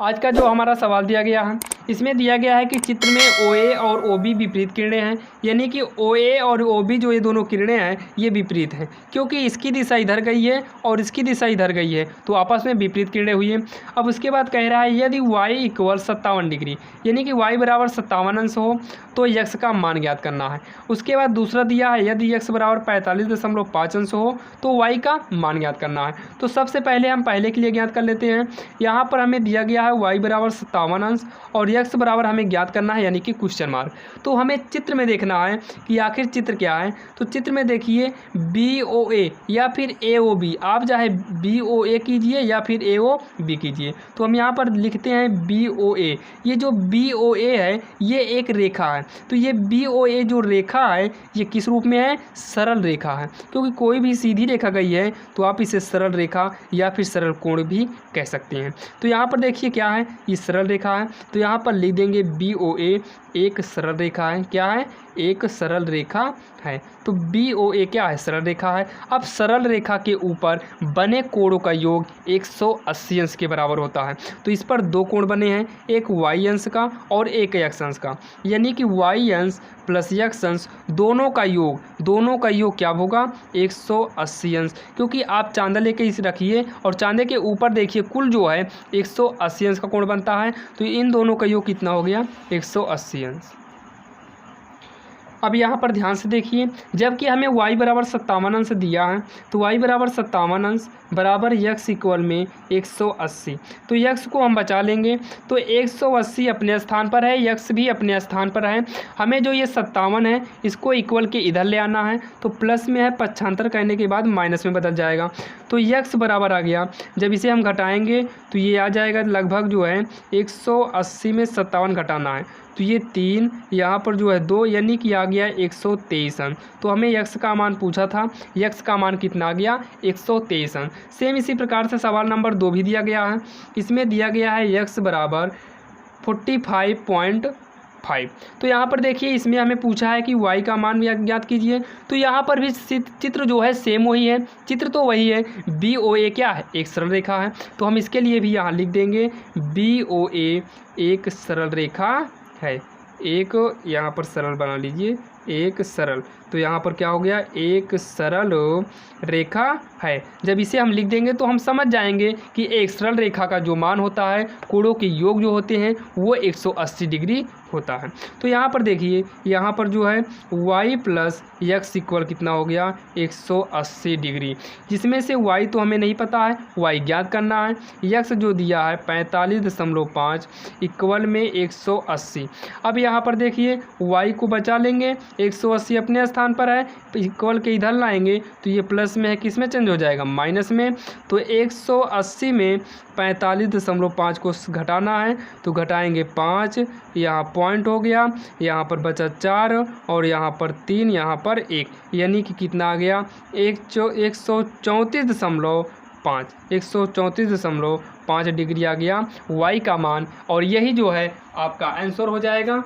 आज का जो हमारा सवाल दिया गया है इसमें दिया गया है कि चित्र में OA और OB विपरीत किरणें हैं, यानी कि OA और OB जो ये दोनों किरणें हैं ये विपरीत हैं, क्योंकि इसकी दिशा इधर गई है और इसकी दिशा इधर गई है, तो आपस में विपरीत किरणें हुई हैं। अब उसके बाद कह रहा है यदि y = 57 डिग्री, यानी कि y बराबर 57 अंश हो तो x का मान ज्ञात करना है। उसके बाद दूसरा दिया है यदि x बराबर 45.5 अंश हो तो y का मान ज्ञात करना है। तो सबसे पहले हम पहले के लिए ज्ञात कर लेते हैं। यहाँ पर हमें दिया गया है y बराबर 57 अंश और x बराबर हमें ज्ञात करना है, यानी कि क्वेश्चन मार्क। तो हमें चित्र में देखना है कि आखिर चित्र क्या है। तो चित्र में देखिए BOA या फिर AOB, आप चाहे BOA कीजिए या फिर AOB कीजिए। तो हम यहाँ पर लिखते हैं BOA। ये जो BOA है ये एक रेखा है। तो ये BOA जो रेखा है ये किस रूप में है? सरल रेखा है, क्योंकि कोई भी सीधी रेखा गई है तो आप इसे सरल रेखा या फिर सरल कोण भी कह सकते हैं। तो यहाँ पर देखिए क्या है, ये सरल रेखा है। तो यहाँ पर लिख देंगे BOA एक सरल रेखा है। क्या है? एक सरल रेखा है। तो BOA क्या है? सरल रेखा है। अब सरल रेखा के ऊपर बने कोणों का योग 180 अंश के बराबर होता है। तो इस पर दो कोण बने हैं, एक y अंश का और एक x अंश का, यानी कि y अंश प्लस x अंश दोनों का योग क्या होगा? 180 अंश। क्योंकि आप चांदा लेके इसे रखिए और चांदे के ऊपर देखिए कुल जो है 180 अंश का कोण बनता है। तो इन दोनों का योग कितना हो गया? 180 अंश। अब यहाँ पर ध्यान से देखिए, जबकि हमें y बराबर 57 अंश दिया है तो y बराबर 57 अंश बराबर x इक्वल में 180। तो x को हम बचा लेंगे, तो 180 अपने स्थान पर है, x भी अपने स्थान पर है। हमें जो ये 57 है इसको इक्वल के इधर ले आना है, तो प्लस में है, पक्षांतर करने के बाद माइनस में बदल जाएगा। तो x बराबर आ गया, जब इसे हम घटाएंगे तो ये आ जाएगा लगभग जो है 180 में 57 घटाना है तो ये 3, यहाँ पर जो है 2, यानी कि आ गया 123 अंश। तो हमें x का मान पूछा था, x का मान कितना आ गया? 123 अंश। सेम इसी प्रकार से सवाल नंबर 2 भी दिया गया है। इसमें दिया गया है x बराबर 45.5। तो यहाँ पर देखिए इसमें हमें पूछा है कि y का मान ज्ञात कीजिए। तो यहाँ पर भी चित्र जो है सेम वही है, चित्र तो वही है। BOA क्या है? एक सरल रेखा है। तो हम इसके लिए भी यहाँ लिख देंगे BOA एक सरल रेखा है। एक यहाँ पर सरल बना लीजिए, एक सरल। तो यहाँ पर क्या हो गया? एक सरल रेखा है। जब इसे हम लिख देंगे तो हम समझ जाएंगे कि एक सरल रेखा का जो मान होता है, कोणों के योग जो होते हैं वो 180 डिग्री होता है। तो यहाँ पर देखिए, यहाँ पर जो है y प्लस x इक्वल कितना हो गया? 180 डिग्री, जिसमें से y तो हमें नहीं पता है, y ज्ञात करना है। x जो दिया है 45.5 इक्वल में 180। अब यहाँ पर देखिए y को बचा लेंगे, 180 अपने स्थान पर है, इक्वल के इधर लाएंगे तो ये प्लस में है, किस में चेंज हो जाएगा? माइनस में। तो 180 में 45.5 को घटाना है तो घटाएंगे 5, यहाँ पॉइंट हो गया, यहाँ पर बचा 4 और यहाँ पर 3, यहाँ पर 1, यानी कि कितना आ गया? 134.5 डिग्री आ गया y का मान, और यही जो है आपका आंसर हो जाएगा।